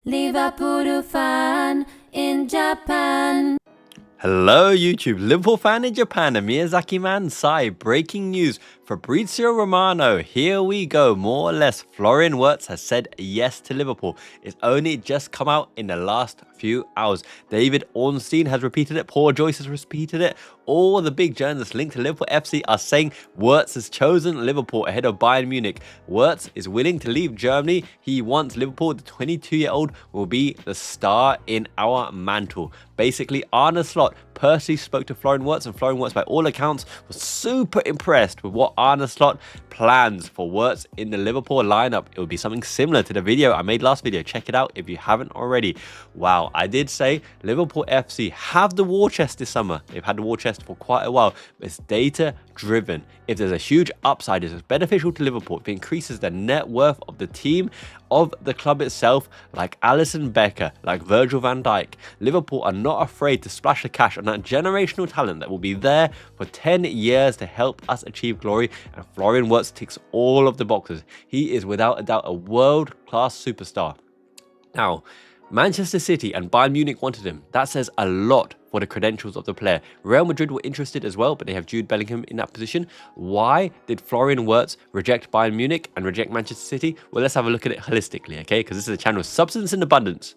Liverpool Fan in Japan. Hello YouTube, Liverpool Fan in Japan and Miyazaki Man Sai. Breaking news, Fabrizio Romano, here we go, more or less. Florian Wirtz has said yes to Liverpool. It's only just come out in the last few hours. David Ornstein has repeated it, Paul Joyce has repeated it. All the big journalists linked to Liverpool FC are saying Wirtz has chosen Liverpool ahead of Bayern Munich. Wirtz is willing to leave Germany. He wants Liverpool. The 22-year-old will be the star in our mantle. Basically, Arne Slot personally spoke to Florian Wirtz, and Florian Wirtz, by all accounts, was super impressed with what Arne Slot plans for Wirtz in the Liverpool lineup. It would be something similar to the video I made last video. Check it out if you haven't already. Wow, I did say Liverpool FC have the war chest this summer. They've had the war chest for quite a while, but it's data driven. If there's a huge upside, it's beneficial to Liverpool. If it increases the net worth of the team, of the club itself, like Alisson Becker, like Virgil van Dijk, Liverpool are not afraid to splash the cash on that generational talent that will be there for 10 years to help us achieve glory. And Florian Wirtz ticks all of the boxes. He is without a doubt a world-class superstar. Now, Manchester City and Bayern Munich wanted him. That says a lot for the credentials of the player. Real Madrid were interested as well, but they have Jude Bellingham in that position. Why did Florian Wirtz reject Bayern Munich and reject Manchester City? Well, let's have a look at it holistically, okay? Because this is a channel of substance in abundance.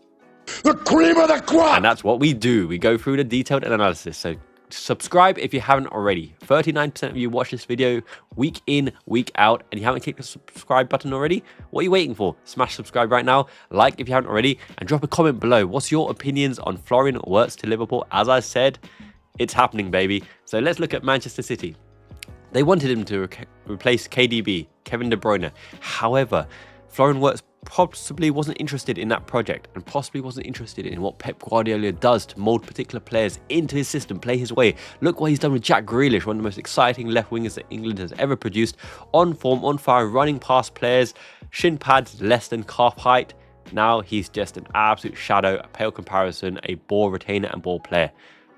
The cream of the crop! And that's what we do. We go through the detailed analysis. So subscribe if you haven't already. 39% of you watch this video week in, week out, and you haven't clicked the subscribe button already. What are you waiting for? Smash subscribe right now, like if you haven't already, and drop a comment below. What's your opinions on Florian Wirtz to Liverpool? As I said, it's happening, baby. So let's look at Manchester City. They wanted him to replace KDB, Kevin De Bruyne. However, Florian Wirtz possibly wasn't interested in that project, and possibly wasn't interested in what Pep Guardiola does to mold particular players into his system, play his way. Look what he's done with Jack Grealish, one of the most exciting left wingers that England has ever produced. On form, on fire, running past players, shin pads less than calf height. Now he's just an absolute shadow, a pale comparison, a ball retainer and ball player.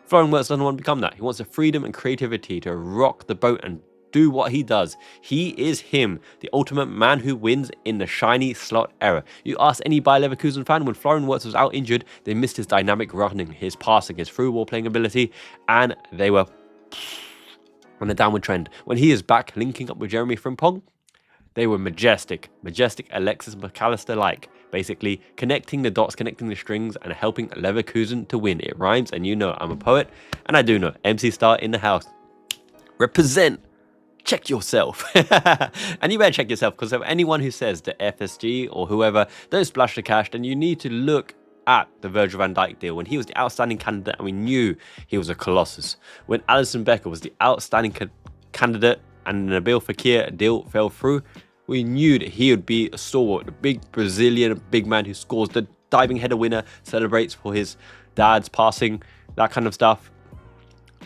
Florian Wirtz doesn't want to become that. He wants the freedom and creativity to rock the boat and do what he does. He is him, the ultimate man who wins in the shiny slot era. You ask any Bayer Leverkusen fan, when Florian Wirtz was out injured, they missed his dynamic running, his passing, his through ball playing ability, and they were on a downward trend. When he is back linking up with Jeremy Frimpong, they were majestic Alexis McAllister-like, basically connecting the dots, connecting the strings, and helping Leverkusen to win. It rhymes, and you know I'm a poet, and I do know. MC Star in the house. Represent. Check yourself. And you better check yourself, because if anyone who says the FSG or whoever don't splash the cash, then you need to look at the Virgil van Dijk deal, when he was the outstanding candidate and we knew he was a colossus. When Alisson Becker was the outstanding candidate and the Nabil Fekir deal fell through, we knew that he would be a stalwart, the big Brazilian big man who scores the diving header winner, celebrates for his dad's passing, that kind of stuff.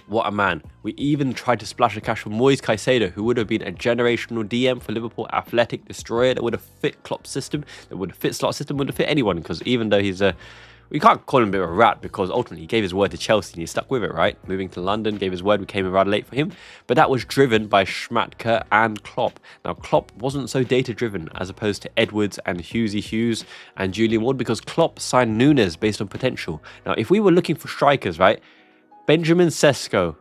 What a man. We even tried to splash the cash for Moise Caicedo, who would have been a generational DM for Liverpool, athletic destroyer that would have fit Klopp's system, that would have fit Slot's system, would have fit anyone, because even though he's a... We can't call him a bit of a rat, because ultimately he gave his word to Chelsea and he stuck with it, right? Moving to London, gave his word, we came in rather late for him. But that was driven by Schmatke and Klopp. Now, Klopp wasn't so data-driven as opposed to Edwards and Hughes and Julian Ward, because Klopp signed Nunes based on potential. Now, if we were looking for strikers, right? Benjamin Sesko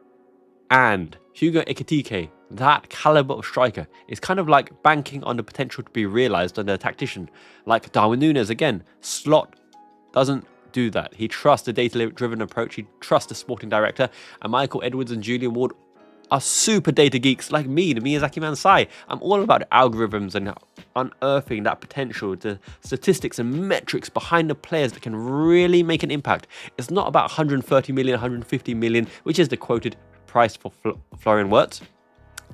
and Hugo Ekitike, that caliber of striker, is kind of like banking on the potential to be realised under a tactician. Like Darwin Núñez again, Slot doesn't do that. He trusts a data-driven approach, he trusts the sporting director, and Michael Edwards and Julian Ward are super data geeks like me, the Miyazaki Man Sai. I'm all about algorithms and unearthing that potential, the statistics and metrics behind the players that can really make an impact. It's not about 130 million, 150 million, which is the quoted price for Florian Wirtz.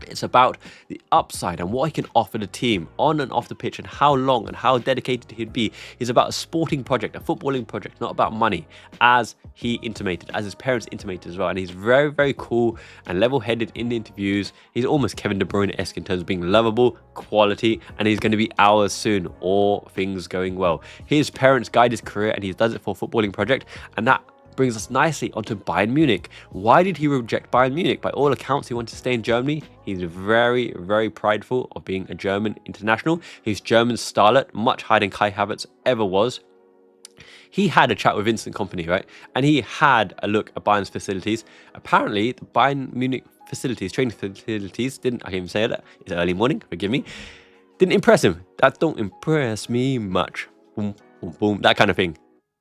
It's about the upside and what he can offer the team on and off the pitch, and how long and how dedicated he'd be. He's about a sporting project, a footballing project, not about money, as he intimated, as his parents intimated as well. And he's very, very cool and level-headed in the interviews. He's almost Kevin De Bruyne-esque in terms of being lovable, quality, and he's going to be ours soon, all things going well. His parents guide his career, and he does it for a footballing project, and that brings us nicely onto Bayern Munich. Why did he reject Bayern Munich? By all accounts, he wanted to stay in Germany. He's very, very prideful of being a German international. He's German starlet, much higher than Kai Havertz ever was. he had a chat with Vincent Kompany, right? And he had a look at Bayern's facilities. Apparently, the Bayern Munich facilities, training facilities, I can't even say it. It's early morning, forgive me. Didn't impress him. That don't impress me much. Boom, boom, boom, that kind of thing.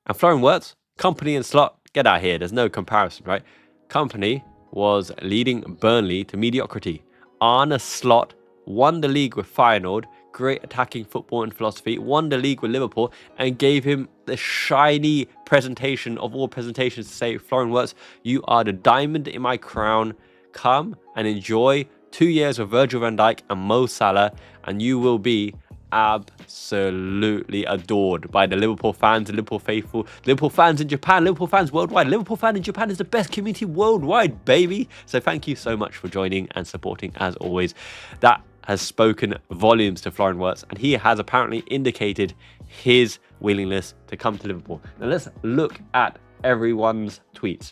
And Florian Wirtz, Kompany and Slot, get out here. There's no comparison, right? Kompany was leading Burnley to mediocrity. Arne Slot won the league with Feyenoord, great attacking football and philosophy, won the league with Liverpool, and gave him the shiny presentation of all presentations to say, Florian Wirtz, you are the diamond in my crown. Come and enjoy 2 years with Virgil van Dijk and Mo Salah, and you will be absolutely adored by the Liverpool fans, the Liverpool faithful, Liverpool fans in Japan, Liverpool fans worldwide. Liverpool fan in Japan is the best community worldwide, baby. So thank you so much for joining and supporting as always. That has spoken volumes to Florian Wirtz, and he has apparently indicated his willingness to come to Liverpool. Now let's look at everyone's tweets.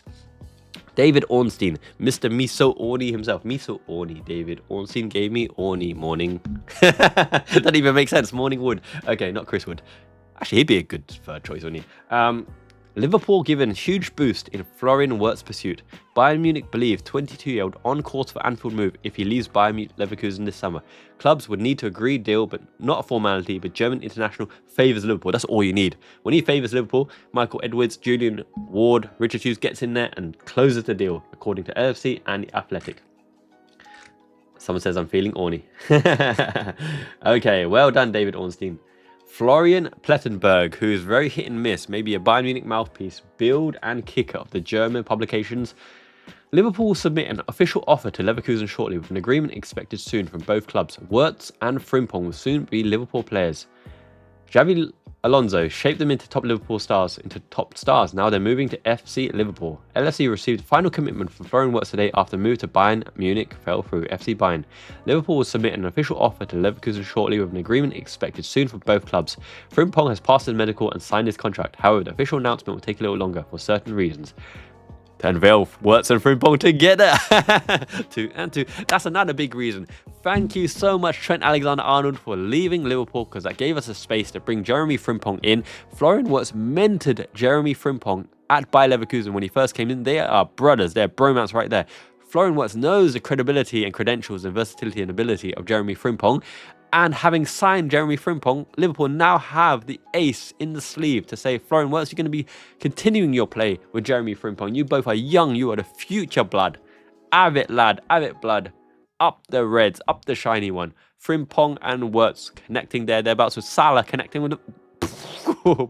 David Ornstein, Mr. Miso Orny himself. Miso Orny, David Ornstein gave me Orny morning. That doesn't even make sense. Morning Wood. Okay, not Chris Wood. Actually, he'd be a good third choice, wouldn't he? Liverpool given huge boost in Florian Wirtz pursuit. Bayern Munich believe 22-year-old on course for Anfield move if he leaves Bayern Munich Leverkusen this summer. Clubs would need to agree deal, but not a formality, but German international favours Liverpool. That's all you need. When he favours Liverpool, Michael Edwards, Julian Ward, Richard Hughes gets in there and closes the deal, according to LFC and The Athletic. Someone says I'm feeling orny. Okay, well done, David Ornstein. Florian Plettenberg, who is very hit and miss, maybe a Bayern Munich mouthpiece, build and kicker of the German publications. Liverpool will submit an official offer to Leverkusen shortly, with an agreement expected soon from both clubs. Wirtz and Frimpong will soon be Liverpool players. Xavi Alonso shaped them into top stars. Now they're moving to FC Liverpool. LFC received final commitment from Florian Wirtz today after the move to Bayern Munich fell through. FC Bayern. Liverpool will submit an official offer to Leverkusen shortly, with an agreement expected soon from both clubs. Frimpong has passed his medical and signed his contract. However, the official announcement will take a little longer for certain reasons. To unveil Wirtz and Frimpong together. 2 and 2. That's another big reason. Thank you so much, Trent Alexander-Arnold, for leaving Liverpool, because that gave us a space to bring Jeremy Frimpong in. Florian Wirtz mentored Jeremy Frimpong at Bayer Leverkusen when he first came in. They are brothers. They're bromance right there. Florian Wirtz knows the credibility and credentials and versatility and ability of Jeremy Frimpong. And having signed Jeremy Frimpong, Liverpool now have the ace in the sleeve to say, Florian Wirtz, you're going to be continuing your play with Jeremy Frimpong. You both are young. You are the future blood. Have it, lad. Have it, blood. Up the Reds. Up the shiny one. Frimpong and Wirtz connecting there. Thereabouts with Salah connecting with the...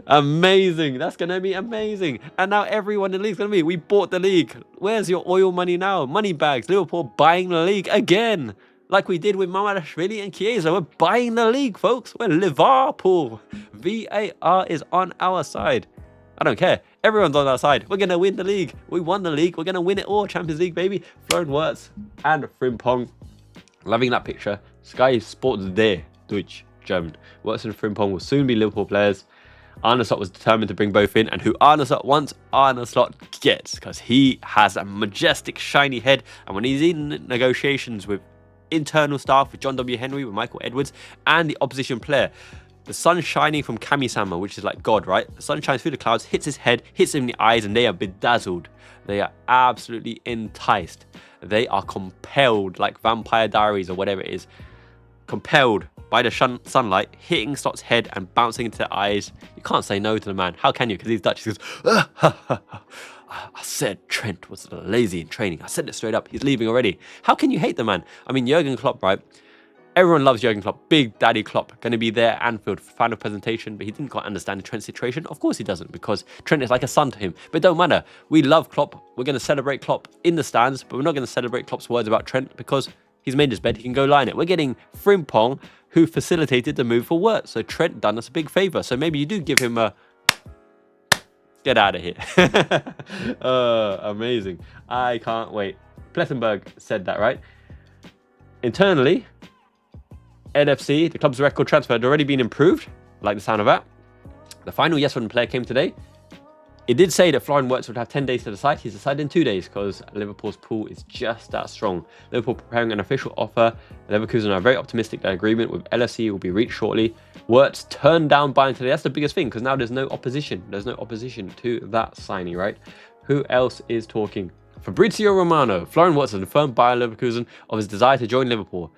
Amazing. That's going to be amazing. And now everyone in the league is going to be, we bought the league. Where's your oil money now? Money bags. Liverpool buying the league again. Like we did with Mamardashvili and Chiesa. We're buying the league, folks. We're Liverpool. VAR is on our side. I don't care. Everyone's on our side. We're going to win the league. We won the league. We're going to win it all. Champions League, baby. Florian Wirtz and Frimpong. Loving that picture. Sky Sports Day. Deutsch, German. Wirtz and Frimpong will soon be Liverpool players. Arne Slot was determined to bring both in, and who Arne Slot wants, Arne Slot gets, because he has a majestic, shiny head, and when he's in negotiations with internal staff, with John W. Henry, with Michael Edwards, and the opposition player, the sun shining from Kami-sama, which is like God, right? The sun shines through the clouds, hits his head, hits him in the eyes, and they are bedazzled. They are absolutely enticed. They are compelled, like Vampire Diaries or whatever it is, compelled by the sunlight hitting Slot's head and bouncing into the eyes. You can't say no to the man. How can you? Because he's Dutch. He goes, I said Trent was lazy in training. I said it straight up. He's leaving already. How can you hate the man? I mean, Jurgen Klopp, right? Everyone loves Jurgen Klopp. Big Daddy Klopp. Going to be there at Anfield for final presentation, but he didn't quite understand the Trent situation. Of course he doesn't, because Trent is like a son to him. But it don't matter. We love Klopp. We're going to celebrate Klopp in the stands, but we're not going to celebrate Klopp's words about Trent because he's made his bed. He can go lie in it. We're getting Frimpong, who facilitated the move for Wirtz. So Trent done us a big favour. So maybe you do give him a... Get out of here. Amazing. I can't wait. Plettenberg said that, right? Internally, NFC, the club's record transfer had already been improved. I like the sound of that. The final yes from the player came today. It did say that Florian Wirtz would have 10 days to decide. He's decided in 2 days because Liverpool's pool is just that strong. Liverpool preparing an official offer. Leverkusen are very optimistic that agreement with LFC will be reached shortly. Wirtz turned down Bayern today. That's the biggest thing because now there's no opposition. There's no opposition to that signing, right? Who else is talking? Fabrizio Romano. Florian Wirtz has confirmed Bayer Leverkusen of his desire to join Liverpool.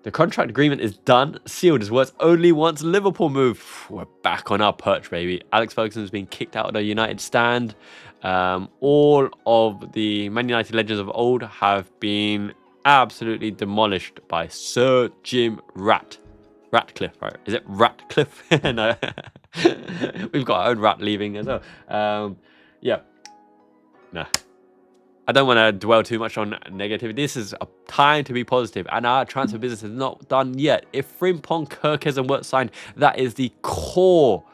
The contract agreement is done, sealed. His words only once Liverpool move. We're back on our perch, baby. Alex Ferguson has been kicked out of the United stand. All of the Man United legends of old have been absolutely demolished by Sir Jim Ratcliffe, right? Is it Ratcliffe? No. We've got our own rat leaving as well. Yeah. Nah. I don't want to dwell too much on negativity. This is a time to be positive, and our transfer business is not done yet. If Frimpong, Kerkez, and Wirtz signed, that is the core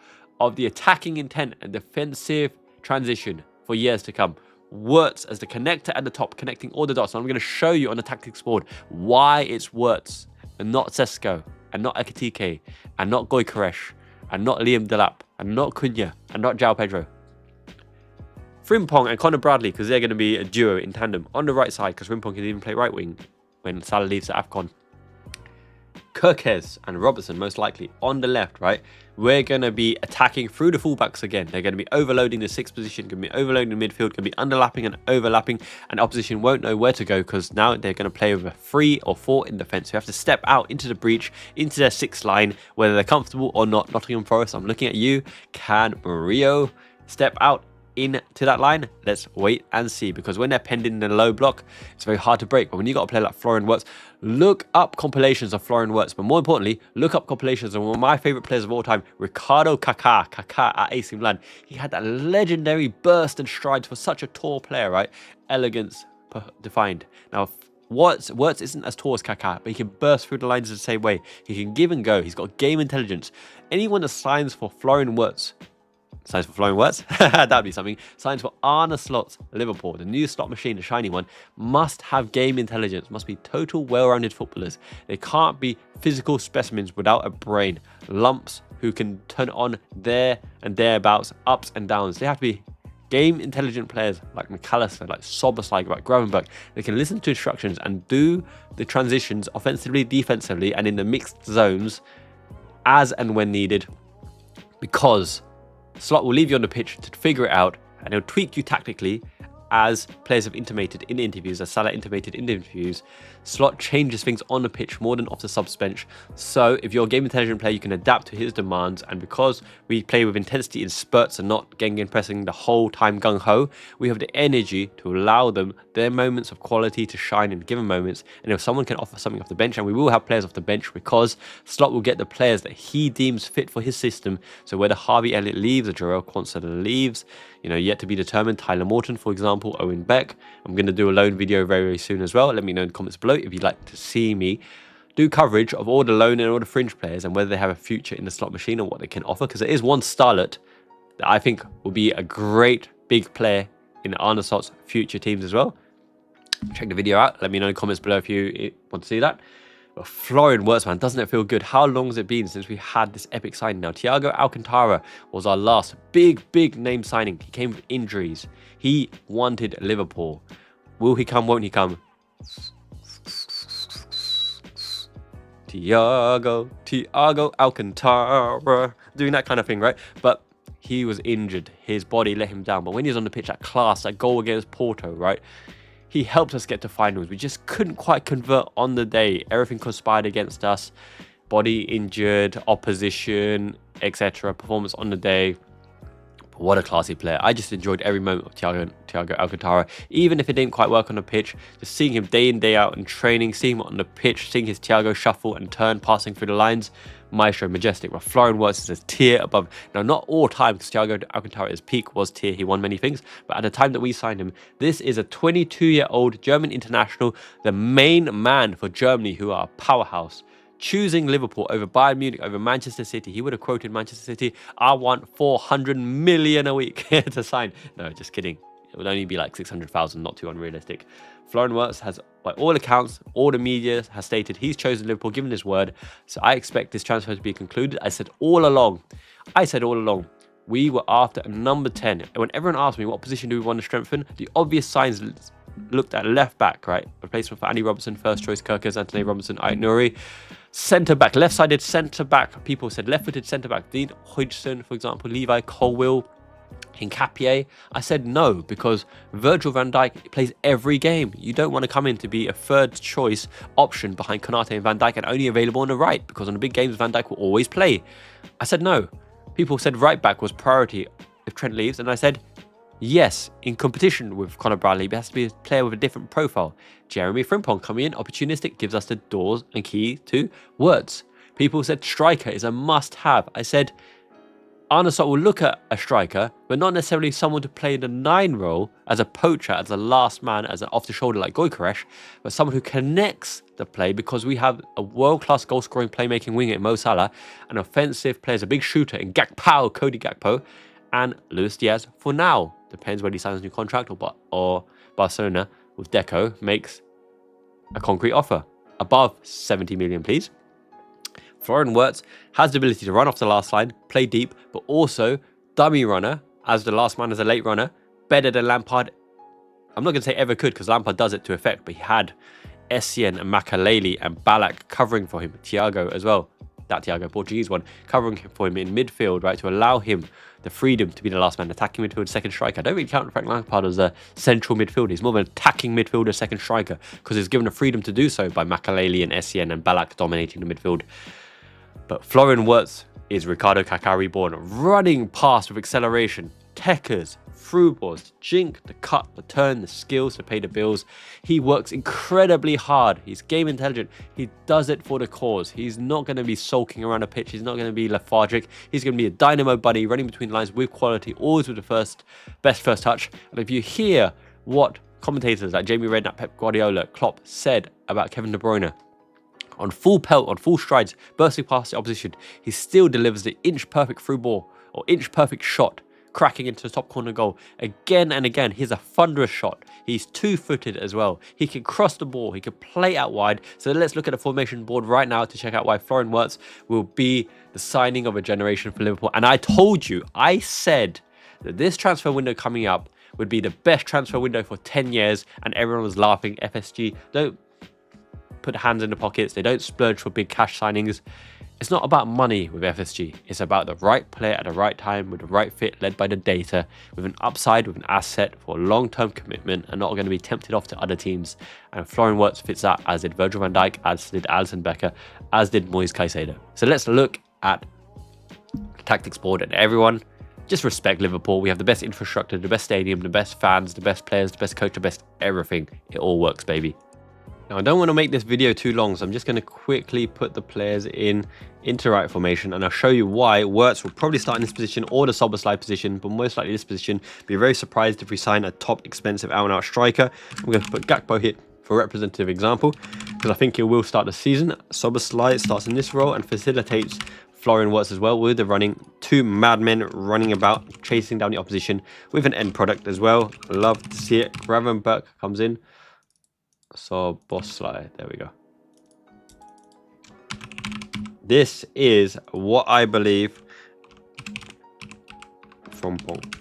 of the attacking intent and defensive transition for years to come. Wirtz as the connector at the top, connecting all the dots. And I'm going to show you on the tactics board why it's Wirtz and not Sesko, and not Ekitike, and not Goykaresh, and not Liam Delap, and not Cunha, and not João Pedro. Frimpong and Conor Bradley, because they're going to be a duo in tandem on the right side, because Frimpong can even play right wing when Salah leaves the AFCON. Kerkez and Robertson most likely on the left, right? We're going to be attacking through the fullbacks again. They're going to be overloading the sixth position, going to be overloading the midfield, going to be underlapping and overlapping, and opposition won't know where to go because now they're going to play with a 3 or 4 in defence. So you have to step out into the breach, into their sixth line, whether they're comfortable or not. Nottingham Forest, I'm looking at you. Can Murillo step out into that line? Let's wait and see, because when they're penned in the low block, it's very hard to break. But when you got a player like Florian Wirtz, look up compilations of Florian Wirtz, but more importantly, look up compilations of one of my favorite players of all time, Ricardo Kaká at AC Milan. He had that legendary burst and strides for such a tall player, right? Elegance defined. Now Wirtz isn't as tall as Kaká, but he can burst through the lines the same way. He can give and go. He's got game intelligence. Anyone that signs for Florian Wirtz, that'd be something. Signs for Arne Slot, Liverpool, the new slot machine, the shiny one, must have game intelligence, must be total well-rounded footballers. They can't be physical specimens without a brain, lumps who can turn on there and thereabouts, ups and downs. They have to be game intelligent players like McAllister, like Soboslai, like Gravenberch. They can listen to instructions and do the transitions offensively, defensively, and in the mixed zones as and when needed, because Slot will leave you on the pitch to figure it out, and he'll tweak you tactically as players have intimated in interviews, as Salah intimated in interviews. Slot changes things on the pitch more than off the subs bench. So if you're a game intelligent player, you can adapt to his demands. And because we play with intensity in spurts and not gang pressing the whole time gung-ho, we have the energy to allow them their moments of quality to shine in given moments. And if someone can offer something off the bench, and we will have players off the bench, because Slot will get the players that he deems fit for his system. So whether Harvey Elliott leaves or Jarrell Quansah leaves, yet to be determined. Tyler Morton, for example, Owen Beck. I'm going to do a loan video very, very soon as well. Let me know in the comments below if you'd like to see me do coverage of all the loan and all the fringe players and whether they have a future in the slot machine and what they can offer. Because there is one starlet that I think will be a great big player in Arne Slot's future teams as well. Check the video out. Let me know in the comments below if you want to see that. But Florian Wirtz, man, doesn't it feel good? How long has it been since we had this epic signing? Now, Thiago Alcantara was our last big name signing. He came with injuries. He wanted Liverpool. Will he come? Won't he come? Thiago Alcantara, doing that kind of thing, right? But he was injured. His body let him down. But when he was on the pitch, that class, that goal against Porto, right? He helped us get to finals. We just couldn't quite convert on the day. Everything conspired against us. Body injured, opposition, etc. Performance on the day. But what a classy player. I just enjoyed every moment of Thiago Alcantara. Even if it didn't quite work on the pitch, just seeing him day in, day out in training, seeing him on the pitch, seeing his Thiago shuffle and turn, passing through the lines. Maestro, majestic. But Florian Wirtz is a tier above. Now, not all time, because Thiago Alcantara at his peak was tier. He won many things. But at the time that we signed him, this is a 22-year-old German international, the main man for Germany, who are a powerhouse. Choosing Liverpool over Bayern Munich, over Manchester City. He would have quoted Manchester City, I want 400 million a week to sign. No, just kidding. It would only be like 600,000, not too unrealistic. Florian Wirtz has, by all accounts, all the media has stated he's chosen Liverpool, given his word. So I expect this transfer to be concluded. I said all along, we were after number 10. When everyone asked me what position do we want to strengthen, the obvious signs looked at left back, right? Replacement for Andy Robertson, first choice Kirkers, Anthony Robinson, Ait Nouri. Centre back, left-sided centre back. People said left-footed centre back. Dean Hodgson, for example, Levi Colwill, Hincapié. I said no, because Virgil van Dijk plays every game. You don't want to come in to be a third choice option behind Konate and Van Dijk and only available on the right, because on the big games Van Dijk will always play. I said no. People said right back was priority if Trent leaves, and I said yes, in competition with Conor Bradley, it has to be a player with a different profile. Jeremy Frimpong coming in, opportunistic, gives us the doors and key to Wirtz. People said striker is a must-have. I said Arne Slot will look at a striker, but not necessarily someone to play in the 9 role as a poacher, as a last man, as an off-the-shoulder like Gyökeres, but someone who connects the play, because we have a world-class goal-scoring playmaking winger in Mo Salah, an offensive player, a big shooter in Cody Gakpo, and Luis Diaz for now. Depends when he signs a new contract, or Barcelona with Deco makes a concrete offer. Above 70 million, please. Florian Wirtz has the ability to run off the last line, play deep, but also dummy runner as the last man, as a late runner, better than Lampard. I'm not going to say ever could, because Lampard does it to effect, but he had Essien and Makaleli and Ballack covering for him. Thiago as well. That Thiago, Portuguese one, covering for him in midfield, right, to allow him the freedom to be the last man, attacking midfield, second striker. I don't really count Frank Lampard as a central midfielder. He's more of an attacking midfielder, second striker, because he's given the freedom to do so by Makaleli and Essien and Ballack dominating the midfield. But Florian Wirtz is Ricardo Kaká reborn, running past with acceleration, techers, through balls, jink, the cut, the turn, the skills to pay the bills. He works incredibly hard. He's game intelligent. He does it for the cause. He's not going to be sulking around a pitch. He's not going to be lethargic. He's going to be a dynamo buddy, running between lines with quality, always with the best first touch. And if you hear what commentators like Jamie Redknapp, Pep Guardiola, Klopp said about Kevin De Bruyne, on full pelt, on full strides, bursting past the opposition, he still delivers the inch-perfect through ball or inch-perfect shot, cracking into the top corner goal again and again. He's a thunderous shot. He's two-footed as well. He can cross the ball. He can play out wide. So let's look at the formation board right now to check out why Florian Wirtz will be the signing of a generation for Liverpool. And I told you, I said that this transfer window coming up would be the best transfer window for 10 years, and everyone was laughing. FSG don't put hands in the pockets. They don't splurge for big cash signings. It's not about money with FSG. It's about the right player at the right time with the right fit, led by the data, with an upside, with an asset for a long-term commitment, and not going to be tempted off to other teams. And Florian Wirtz fits that, as did Virgil van Dijk, as did Alisson Becker, as did Moise Caicedo. So let's look at the tactics board, and everyone just respect Liverpool. We have the best infrastructure, the best stadium, the best fans, the best players, the best coach, the best everything. It all works, baby. Now, I don't want to make this video too long, so I'm just going to quickly put the players into right formation, and I'll show you why Wirtz will probably start in this position or the Szoboszlai position, but most likely this position. Be very surprised if we sign a top expensive out-and-out striker. I'm going to put Gakpo here for a representative example, because I think he will start the season. Szoboszlai starts in this role and facilitates Florian Wirtz as well, with the running, two madmen running about, chasing down the opposition with an end product as well. Love to see it. Gravenberch comes in. Szoboszlai, there we go. This is what I believe Frimpong.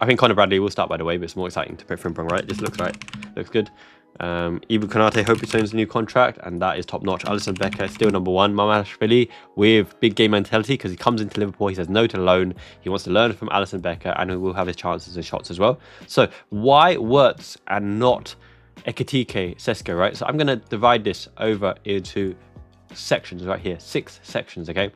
I think Conor Bradley will start, by the way, but it's more exciting to put Frimpong, right? This looks right. Looks good. Ibu Konate, hope he signs a new contract, and that is top notch. Alisson Becker still number one. Mamashvili with big game mentality, because he comes into Liverpool, he says no to loan. He wants to learn from Alisson Becker, and he will have his chances and shots as well. So why Wirtz and not Ekitike Sesko, right? So I'm going to divide this over into sections right here, 6 sections, okay?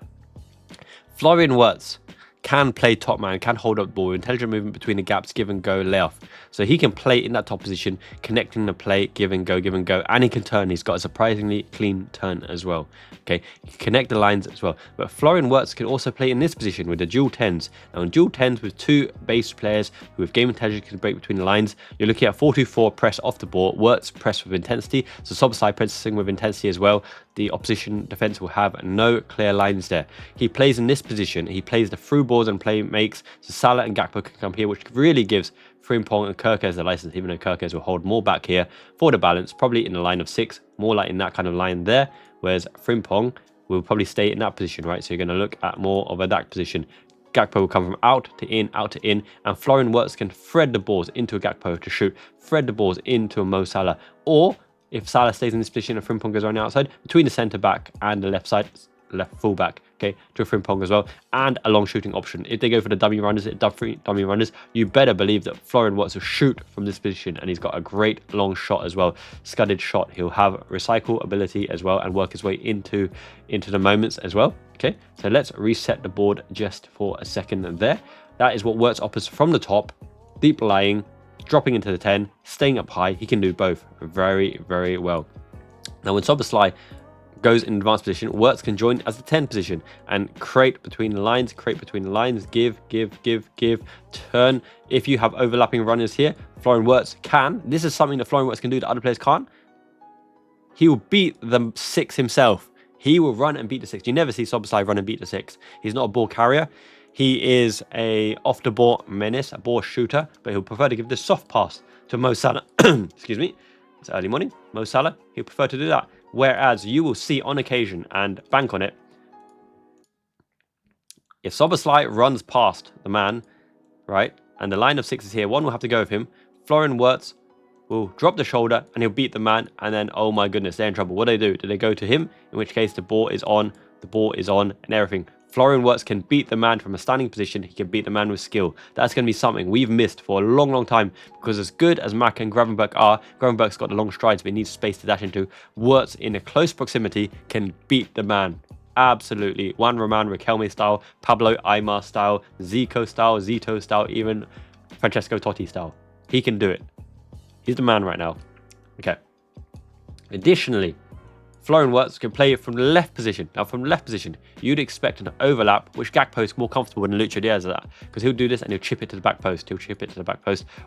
Florian Wirtz can play top man, can hold up the ball, intelligent movement between the gaps, give and go, lay off. So he can play in that top position, connecting the play, give and go, and he can turn. He's got a surprisingly clean turn as well. Okay, he can connect the lines as well. But Florian Wirtz can also play in this position with the dual 10s. Now, in dual 10s with 2 base players who have game intelligence, can break between the lines, you're looking at 4-2-4 press off the ball. Wirtz press with intensity, so Szoboszlai pressing with intensity as well. The opposition defense will have no clear lines there. He plays in this position. He plays the through balls and play makes, so Salah and Gakpo can come here, which really gives Frimpong and Kirkers the license, even though Kirkers will hold more back here for the balance, probably in the line of 6, more like in that kind of line there, whereas Frimpong will probably stay in that position, right? So you're going to look at more of a that position. Gakpo will come from out to in, and Florian Wirtz can thread the balls into a Gakpo to shoot, thread the balls into a Mo Salah, or if Salah stays in this position and Frimpong goes around the outside, between the centre back and the left full back, okay, to a Frimpong as well, and a long shooting option. If they go for the dummy runners, you better believe that Florian Wirtz will shoot from this position, and he's got a great long shot as well, scudded shot. He'll have recycle ability as well and work his way into the moments as well. Okay, so let's reset the board just for a second there. That is what Wirtz offers from the top, deep lying, dropping into the 10, staying up high. He can do both very, very well. Now, when Szoboszlai goes in advanced position, Wirtz can join as the 10 position and create between the lines, give, turn. If you have overlapping runners here, Florian Wirtz can. This is something that Florian Wirtz can do that other players can't. He will beat the 6 himself. He will run and beat the 6. You never see Szoboszlai run and beat the 6. He's not a ball carrier. He is a off-the-ball menace, a ball shooter, but he'll prefer to give the soft pass to Mo Salah. Excuse me, it's early morning. Mo Salah, he'll prefer to do that. Whereas you will see on occasion, and bank on it, if Szoboszlai runs past the man, right, and the line of 6 is here, one will have to go with him. Florian Wirtz will drop the shoulder and he'll beat the man, and then, oh my goodness, they're in trouble. What do? Do they go to him? In which case the ball is on, and everything. Florian Wirtz can beat the man from a standing position. He can beat the man with skill. That's going to be something we've missed for a long, long time, because as good as Mack and Gravenberch are, Gravenberch's got the long strides, but he needs space to dash into. Wirtz, in a close proximity, can beat the man. Absolutely. Juan Roman Riquelme style, Pablo Aimar style, Zico style, Zito style, even Francesco Totti style. He can do it. He's the man right now. Okay. Additionally, Florian Wirtz can play it from the left position. Now, from the left position, you'd expect an overlap, which Gakpo is more comfortable than Lucho Diaz at that, because he'll do this and he'll chip it to the back post.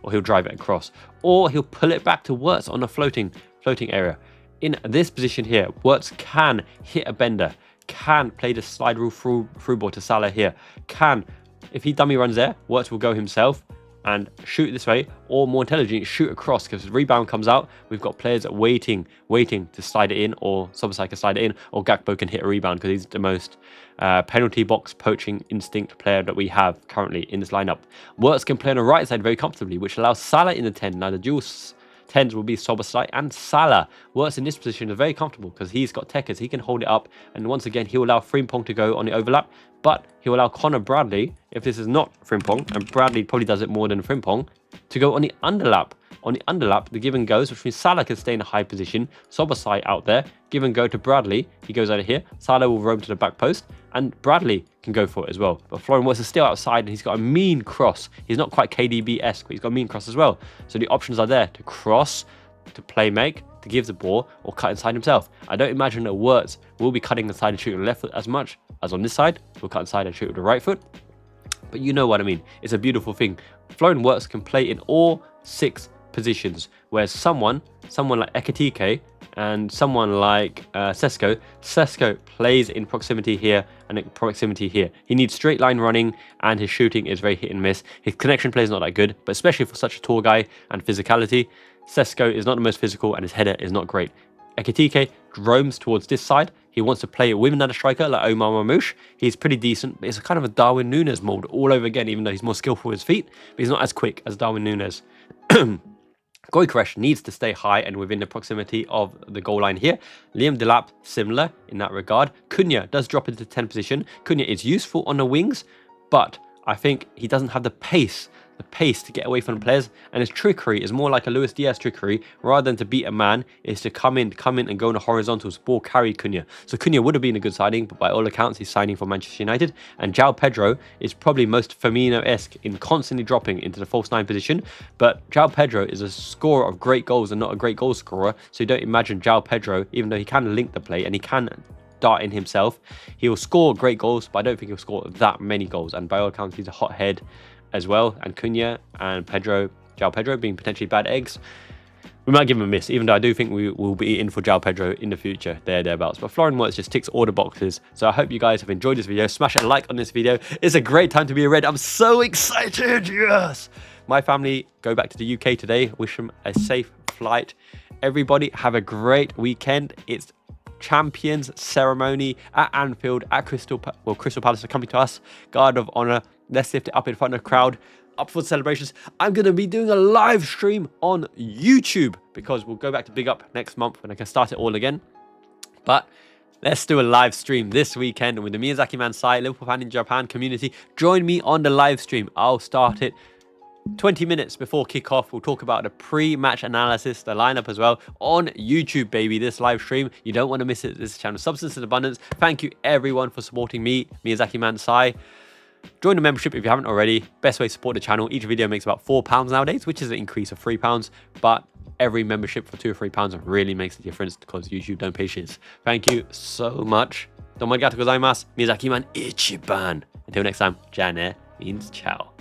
Or he'll drive it across. Or he'll pull it back to Wirtz on a floating area. In this position here, Wirtz can hit a bender, can play the slide rule through ball to Salah here, if he dummy runs there, Wirtz will go himself and shoot this way, or more intelligent, shoot across, because the rebound comes out. We've got players waiting to slide it in, or Szoboszlai can slide it in, or Gakpo can hit a rebound, because he's the most penalty box poaching instinct player that we have currently in this lineup. Wirtz can play on the right side very comfortably, which allows Salah in the 10. Now, the dual 10s will be Szoboszlai and Salah. Wirtz in this position is very comfortable because he's got techers. He can hold it up, and once again, he'll allow Frimpong to go on the overlap, but he'll allow Conor Bradley, if this is not Frimpong, and Bradley probably does it more than Frimpong, to go on the underlap. On the underlap, the give and goes, which means Salah can stay in a high position. Szoboszlai out there, give and go to Bradley. He goes out of here. Salah will roam to the back post, and Bradley can go for it as well. But Florian Wirtz is still outside, and he's got a mean cross. He's not quite KDB-esque, but he's got a mean cross as well. So the options are there to cross, to play make, to give the ball, or cut inside himself. I don't imagine that Wirtz will be cutting inside and shooting with the left foot as much as on this side. He'll cut inside and shoot with the right foot. But you know what I mean. It's a beautiful thing. Florian Wirtz can play in all 6 positions, whereas someone like Ekitike and someone like Sesko plays in proximity here and in proximity here. He needs straight line running, and his shooting is very hit and miss. His connection play is not that good, but especially for such a tall guy and physicality, Sesko is not the most physical, and his header is not great. Ekitike roams towards this side. He wants to play with another striker like Omar Mamouche. He's pretty decent, but it's a kind of a Darwin Núñez mold all over again, even though he's more skillful with his feet, but he's not as quick as Darwin Núñez. Gyökeres needs to stay high and within the proximity of the goal line here. Liam Delap, similar in that regard. Cunha does drop into 10 position. Cunha is useful on the wings, but I think he doesn't have the pace to get away from the players, and his trickery is more like a Luis Diaz trickery. Rather than to beat a man, is to come in and go on the horizontals, ball carry Cunha. So Cunha would have been a good signing, but by all accounts, he's signing for Manchester United. And João Pedro is probably most Firmino-esque in constantly dropping into the false 9 position. But João Pedro is a scorer of great goals and not a great goal scorer. So you don't imagine João Pedro, even though he can link the play and he can dart in himself, he will score great goals, but I don't think he'll score that many goals. And by all accounts, he's a hothead as well. And Cunha and João Pedro being potentially bad eggs, we might give him a miss, even though I do think we will be in for João Pedro in the future, thereabouts. But Florian Wirtz just ticks all the boxes. So I hope you guys have enjoyed this video. Smash a like on this video. It's a great time to be a Red. I'm so excited. Yes. My family go back to the UK today. Wish them a safe flight. Everybody have a great weekend. It's Champions ceremony at Anfield, at Crystal Palace are coming to us. Guard of Honor, Let's lift it up in front of the crowd. Up for the celebrations. I'm going to be doing a live stream on YouTube because we'll go back to Big Up next month when I can start it all again. But let's do a live stream this weekend with the Miyazaki Man site, Liverpool Fan in Japan community. Join me on the live stream. I'll start it 20 minutes before kickoff. We'll talk about the pre-match analysis, the lineup as well on YouTube, baby. This live stream, you don't want to miss it. This channel, Substance and Abundance. Thank you everyone for supporting me, Miyazaki Man Sai. Join the membership if you haven't already. Best way to support the channel. Each video makes about £4 nowadays, which is an increase of £3. But every membership for £2 or £3 really makes a difference because YouTube don't pay shit. Thank you so much. Domo arigatou gozaimasu. Miyazaki Man ichiban. Until next time, Jan means ciao.